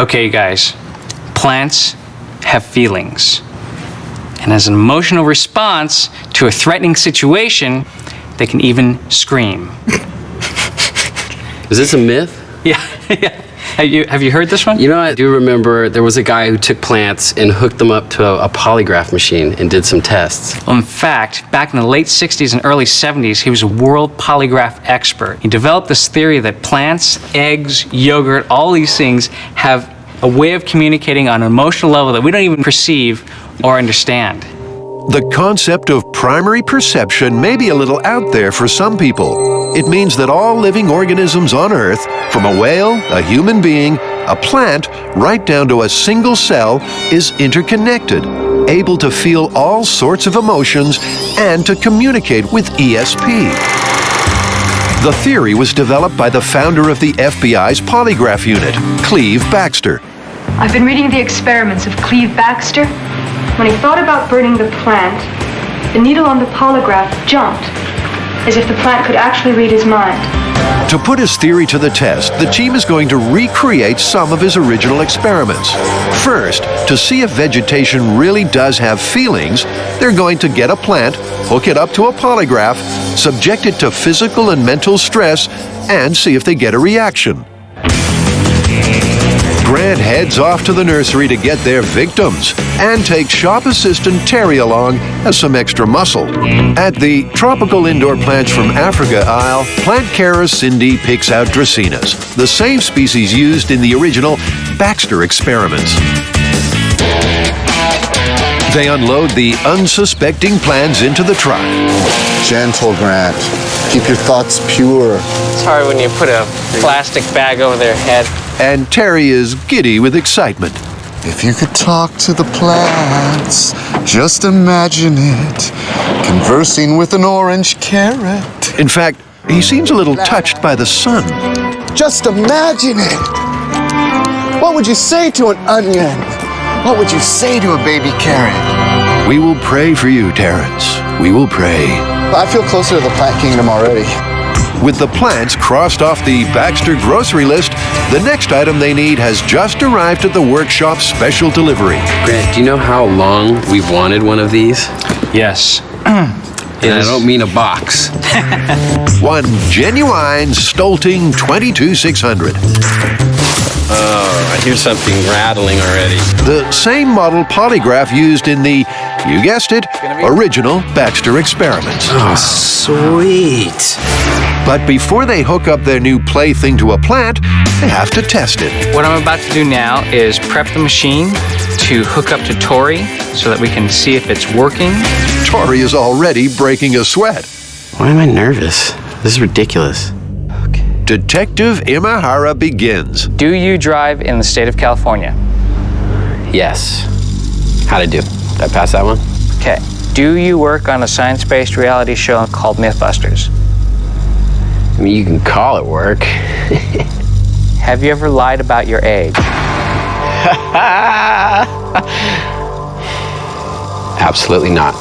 Okay, guys, plants have feelings. And as an emotional response to a threatening situation, they can even scream. Is this a myth? Yeah, yeah. Have you heard this one? You know, I do remember there was a guy who took plants and hooked them up to a polygraph machine and did some tests. Well, in fact, back in the late 60s and early 70s, he was a world polygraph expert. He developed this theory that plants, eggs, yogurt, all these things have a way of communicating on an emotional level that we don't even perceive or understand. The concept of primary perception may be a little out there for some people. It means that all living organisms on Earth, from a whale, a human being, a plant, right down to a single cell, is interconnected, able to feel all sorts of emotions and to communicate with ESP. The theory was developed by the founder of the FBI's polygraph unit, Cleve Backster. I've been reading the experiments of Cleve Backster. When he thought about burning the plant, the needle on the polygraph jumped, as if the plant could actually read his mind. To put his theory to the test, the team is going to recreate some of his original experiments. First, to see if vegetation really does have feelings, they're going to get a plant, hook it up to a polygraph, subject it to physical and mental stress, and see if they get a reaction. Grant heads off to the nursery to get their victims and takes shop assistant Terry along as some extra muscle. At the Tropical Indoor Plants from Africa aisle, plant carer Cindy picks out Dracaenas, the same species used in the original Backster experiments. They unload the unsuspecting plants into the truck. Gentle, Grant. Keep your thoughts pure. It's hard when you put a plastic bag over their head. And Terry is giddy with excitement. If you could talk to the plants, just imagine it, conversing with an orange carrot. In fact, he seems a little touched by the sun. Just imagine it. What would you say to an onion? What would you say to a baby carrot? We will pray for you, Terrence. We will pray. I feel closer to the plant kingdom already. With the plants crossed off the Backster grocery list, the next item they need has just arrived at the workshop's special delivery. Grant, do you know how long we've wanted one of these? Yes. And I don't mean a box. One genuine Stolting 22600. Oh, I hear something rattling already. The same model polygraph used in the, you guessed it, original Backster experiments. Oh, sweet. But before they hook up their new plaything to a plant, they have to test it. What I'm about to do now is prep the machine to hook up to Tori so that we can see if it's working. Tori is already breaking a sweat. Why am I nervous? This is ridiculous. Detective Imahara begins. Do you drive in the state of California? Yes. How'd I do? Did I pass that one? Okay. Do you work on a science-based reality show called Mythbusters? I mean, you can call it work. Have you ever lied about your age? Absolutely not.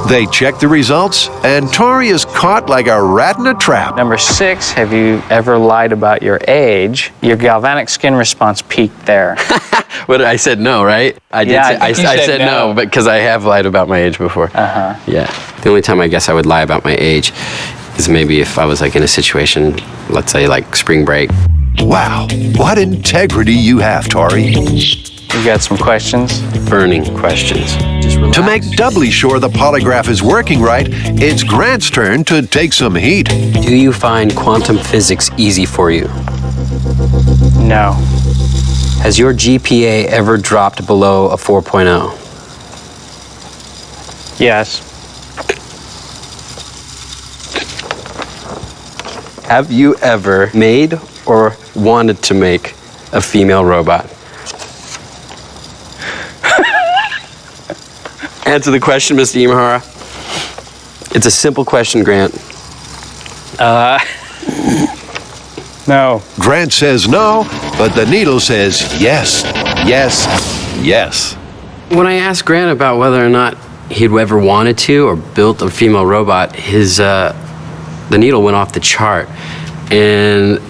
They check the results, and Tori is caught like a rat in a trap. Number 6, have you ever lied about your age? Your galvanic skin response peaked there. What I said no, right? I did. Yeah, I said no, but because I have lied about my age before. Yeah. The only time I guess I would lie about my age is maybe if I was like in a situation, let's say like spring break. Wow, what integrity you have, Tori. You got some questions? Burning questions. Just relax. To make doubly sure the polygraph is working right, it's Grant's turn to take some heat. Do you find quantum physics easy for you? No. Has your GPA ever dropped below a 4.0? Yes. Have you ever made or wanted to make a female robot? Answer the question, Mr. Imahara. It's a simple question, Grant. No. Grant says no, but the needle says yes, yes, yes. When I asked Grant about whether or not he'd ever wanted to or built a female robot, the needle went off the chart, and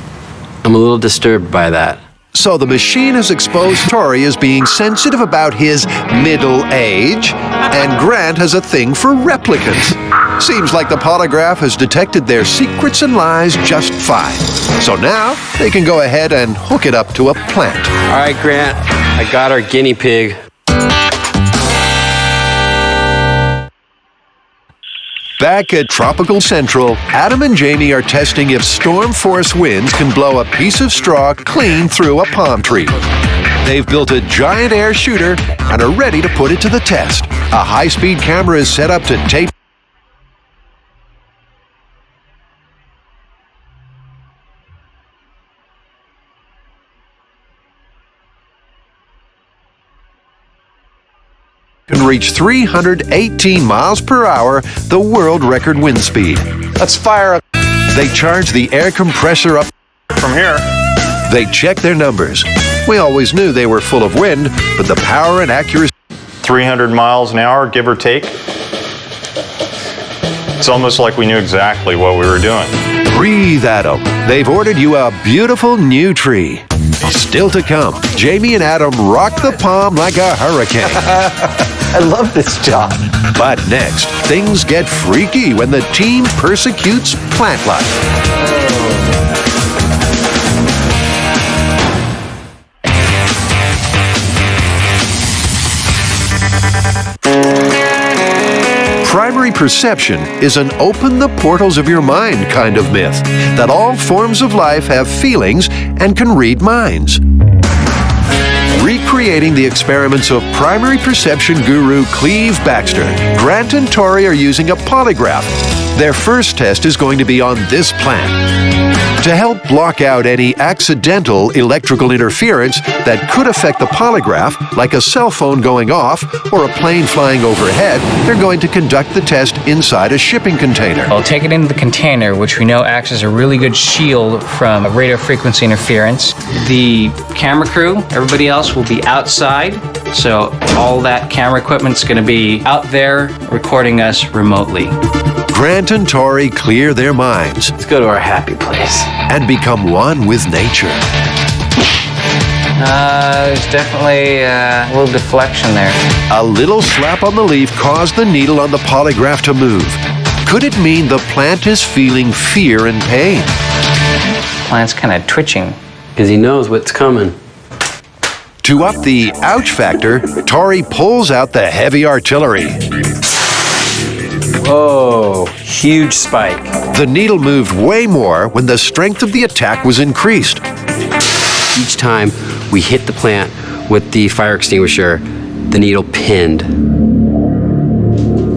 I'm a little disturbed by that. So the machine has exposed Tori as being sensitive about his middle age, and Grant has a thing for replicants. Seems like the polygraph has detected their secrets and lies just fine. So now they can go ahead and hook it up to a plant. All right, Grant, I got our guinea pig. Back at Tropical Central, Adam and Jamie are testing if storm force winds can blow a piece of straw clean through a palm tree. They've built a giant air shooter and are ready to put it to the test. A high-speed camera is set up to tape can reach 318 miles per hour, the world record wind speed. Let's fire up They charge the air compressor up. from here. They check their numbers. We always knew they were full of wind, but the power and accuracy 300 miles an hour, give or take. It's almost like we knew exactly what we were doing. breathe at 'em. They've ordered you a beautiful new tree. Still to come, Jamie and Adam rock the palm like a hurricane. I love this job. But next, things get freaky when the team persecutes plant life. Primary perception is an open the portals of your mind kind of myth, that all forms of life have feelings and can read minds. Recreating the experiments of primary perception guru Cleve Baxter, Grant and Tori are using a polygraph. Their first test is going to be on this plant. To help block out any accidental electrical interference that could affect the polygraph, like a cell phone going off or a plane flying overhead, they're going to conduct the test inside a shipping container. I'll take it into the container, which we know acts as a really good shield from radio frequency interference. The camera crew, everybody else will be outside, so all that camera equipment's going to be out there recording us remotely. Grant and Tori clear their minds Let's go to our happy place. and become one with nature. There's definitely a little deflection there. A little slap on the leaf caused the needle on the polygraph to move. Could it mean the plant is feeling fear and pain? Plant's kind of twitching. Because he knows what's coming. To up the ouch factor, Tori pulls out the heavy artillery. Whoa, huge spike. The needle moved way more when the strength of the attack was increased. Each time we hit the plant with the fire extinguisher, the needle pinned.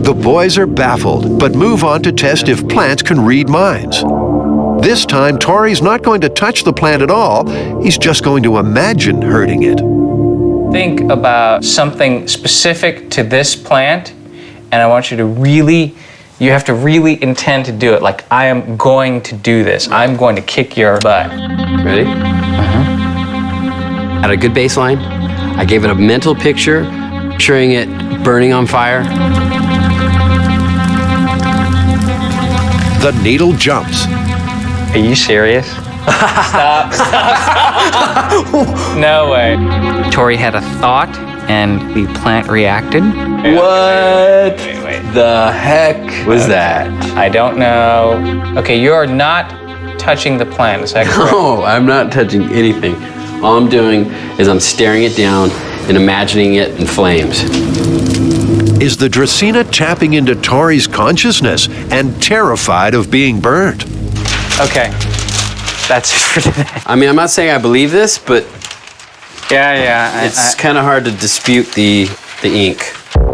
The boys are baffled, but move on to test if plants can read minds. This time, Tori's not going to touch the plant at all. He's just going to imagine hurting it. Think about something specific to this plant, and I want you to you have to really intend to do it. Like, I am going to do this. I'm going to kick your butt. Ready? At a good baseline, I gave it a mental picture, picturing it burning on fire. The needle jumps. Are you serious? Stop. No way. Tori had a thought, and the plant reacted. What the heck was that? I don't know. Okay, you are not touching the plant, is that correct? No, I'm not touching anything. All I'm doing is I'm staring it down and imagining it in flames. Is the Dracaena tapping into Tori's consciousness and terrified of being burnt? Okay, that's it for today. I mean, I'm not saying I believe this, but Yeah. it's kind of hard to dispute the ink.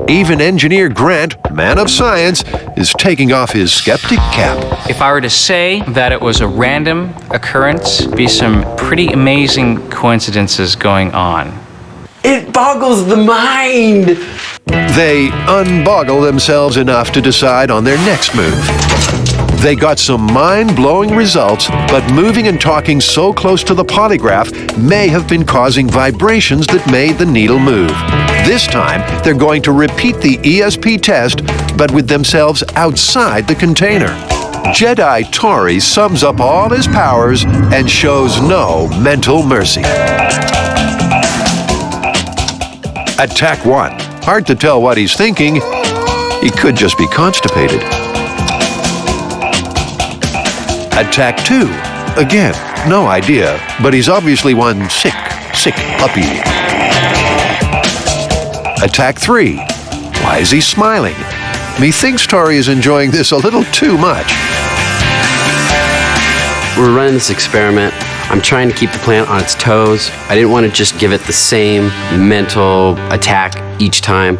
Even engineer Grant, man of science, is taking off his skeptic cap. If I were to say that it was a random occurrence, be some pretty amazing coincidences going on. It boggles the mind. They unboggle themselves enough to decide on their next move. They got some mind-blowing results, but moving and talking so close to the polygraph may have been causing vibrations that made the needle move. This time, they're going to repeat the ESP test, but with themselves outside the container. Jedi Tori sums up all his powers and shows no mental mercy. Attack 1. Hard to tell what he's thinking. He could just be constipated. Attack 2. Again, no idea, but he's obviously one sick puppy. Attack 3. Why is he smiling? Methinks Tori is enjoying this a little too much. We're running this experiment. I'm trying to keep the plant on its toes. I didn't want to just give it the same mental attack each time.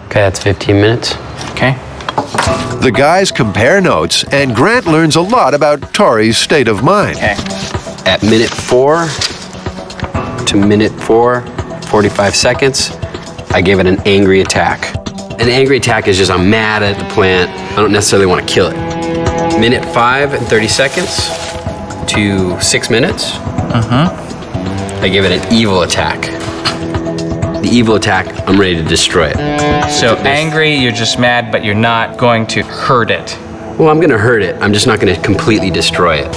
Okay, that's 15 minutes. Okay. The guys compare notes, and Grant learns a lot about Tori's state of mind. Okay. At minute 4 to minute 4, 45 seconds, I gave it an angry attack. An angry attack is just I'm mad at the plant. I don't necessarily want to kill it. Minute 5 and 30 seconds to 6 minutes, I give it an evil attack. The evil attack, I'm ready to destroy it. So angry, you're just mad, but you're not going to hurt it. Well, I'm going to hurt it. I'm just not going to completely destroy it.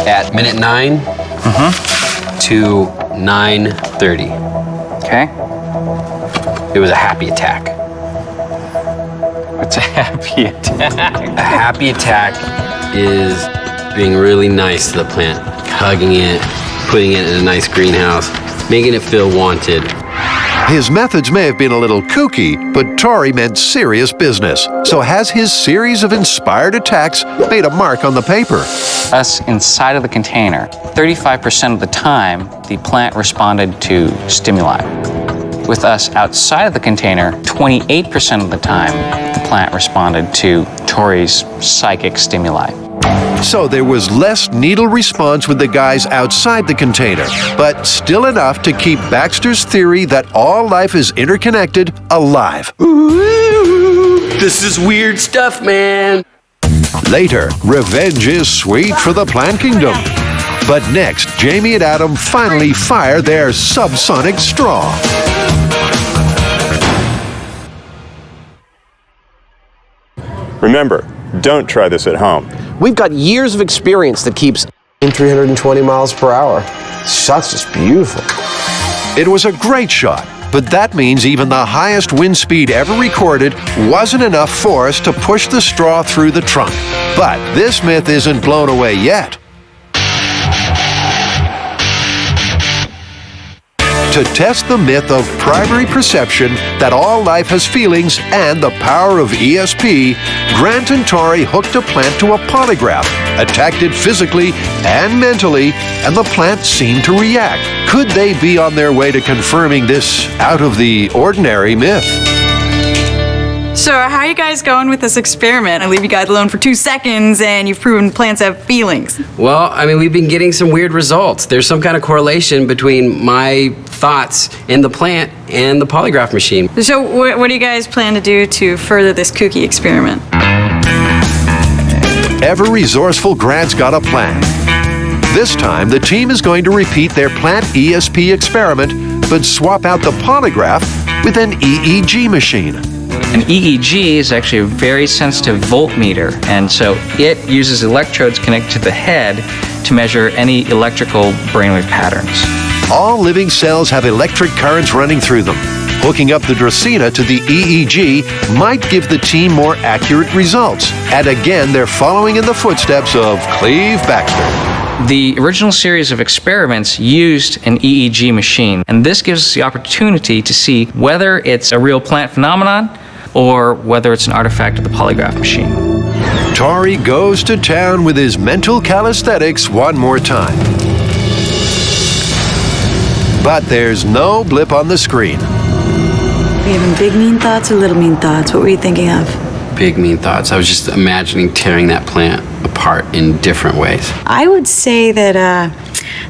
At minute 9 to 9:30, Okay. it was a happy attack. What's a happy attack? A happy attack is being really nice to the plant, hugging it, putting it in a nice greenhouse, making it feel wanted. His methods may have been a little kooky, but Tori meant serious business. So has his series of inspired attacks made a mark on the paper? Us inside of the container, 35% of the time, the plant responded to stimuli. With us outside of the container, 28% of the time, the plant responded to Tori's psychic stimuli. So there was less needle response with the guys outside the container, but still enough to keep Baxter's theory that all life is interconnected alive. Ooh, this is weird stuff, man. Later, revenge is sweet for the Plant Kingdom. But next, Jamie and Adam finally fire their subsonic straw. Remember, don't try this at home. We've got years of experience that keeps in 320 miles per hour. This shot's just beautiful. It was a great shot, but that means even the highest wind speed ever recorded wasn't enough force to push the straw through the trunk. But this myth isn't blown away yet. To test the myth of primary perception that all life has feelings and the power of ESP, Grant and Tori hooked a plant to a polygraph, attacked it physically and mentally, and the plant seemed to react. Could they be on their way to confirming this out-of-the-ordinary myth? So how are you guys going with this experiment? I leave you guys alone for 2 seconds and you've proven plants have feelings. Well, I mean, we've been getting some weird results. There's some kind of correlation between my thoughts in the plant and the polygraph machine. So what do you guys plan to do to further this kooky experiment? Ever resourceful Grant's got a plan. This time, the team is going to repeat their plant ESP experiment, but swap out the polygraph with an EEG machine. An EEG is actually a very sensitive voltmeter, and so it uses electrodes connected to the head to measure any electrical brainwave patterns. All living cells have electric currents running through them. Hooking up the Dracaena to the EEG might give the team more accurate results. And again, they're following in the footsteps of Cleve Baxter. The original series of experiments used an EEG machine, and this gives us the opportunity to see whether it's a real plant phenomenon or whether it's an artifact of the polygraph machine. Tori goes to town with his mental calisthenics one more time. But there's no blip on the screen. Are you having big mean thoughts or little mean thoughts? What were you thinking of? Big mean thoughts. I was just imagining tearing that plant apart in different ways. I would say that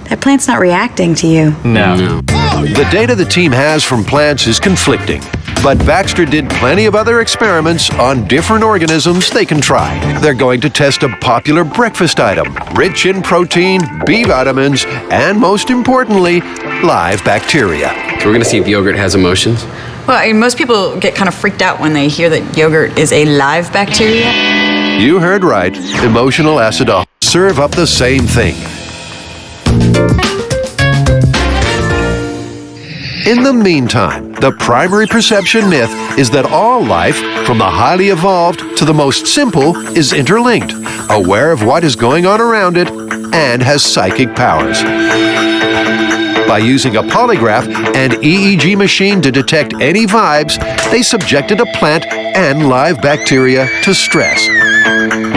that plant's not reacting to you. No. No. The data the team has from plants is conflicting. But Baxter did plenty of other experiments on different organisms they can try. They're going to test a popular breakfast item, rich in protein, B vitamins, and most importantly, live bacteria. So we're gonna see if yogurt has emotions. Well, I mean, most people get kind of freaked out when they hear that yogurt is a live bacteria. You heard right. Emotional acidophils serve up the same thing. In the meantime, the primary perception myth is that all life, from the highly evolved to the most simple, is interlinked, aware of what is going on around it, and has psychic powers. By using a polygraph and EEG machine to detect any vibes, they subjected a plant and live bacteria to stress.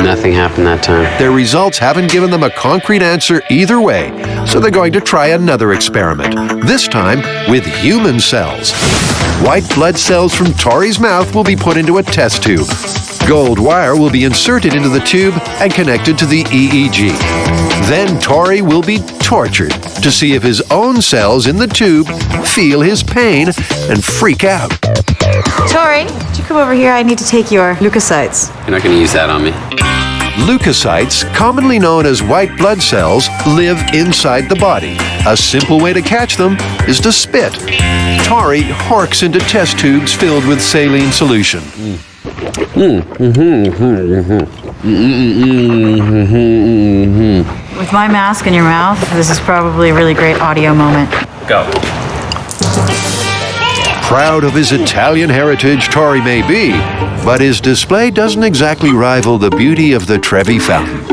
Nothing happened that time. Their results haven't given them a concrete answer either way, so they're going to try another experiment, this time with human cells. White blood cells from Tori's mouth will be put into a test tube. Gold wire will be inserted into the tube and connected to the EEG. Then Tori will be tortured to see if his own cells in the tube feel his pain and freak out. Tori, would you come over here? I need to take your leukocytes. You're not gonna use that on me. Leukocytes, commonly known as white blood cells, live inside the body. A simple way to catch them is to spit. Tori horks into test tubes filled with saline solution. With my mask in your mouth, this is probably a really great audio moment. Go. Proud of his Italian heritage, Tori may be, but his display doesn't exactly rival the beauty of the Trevi Fountain.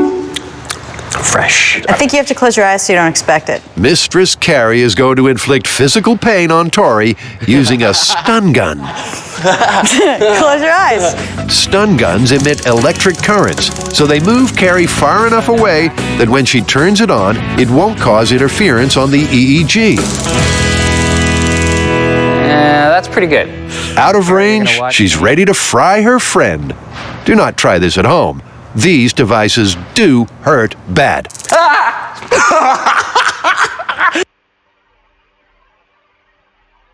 Fresh. I think you have to close your eyes so you don't expect it. Mistress Carrie is going to inflict physical pain on Tori using a stun gun. Close your eyes. Stun guns emit electric currents, so they move Carrie far enough away that when she turns it on, it won't cause interference on the EEG. That's pretty good. Out of range, she's ready to fry her friend. Do not try this at home. These devices do hurt bad.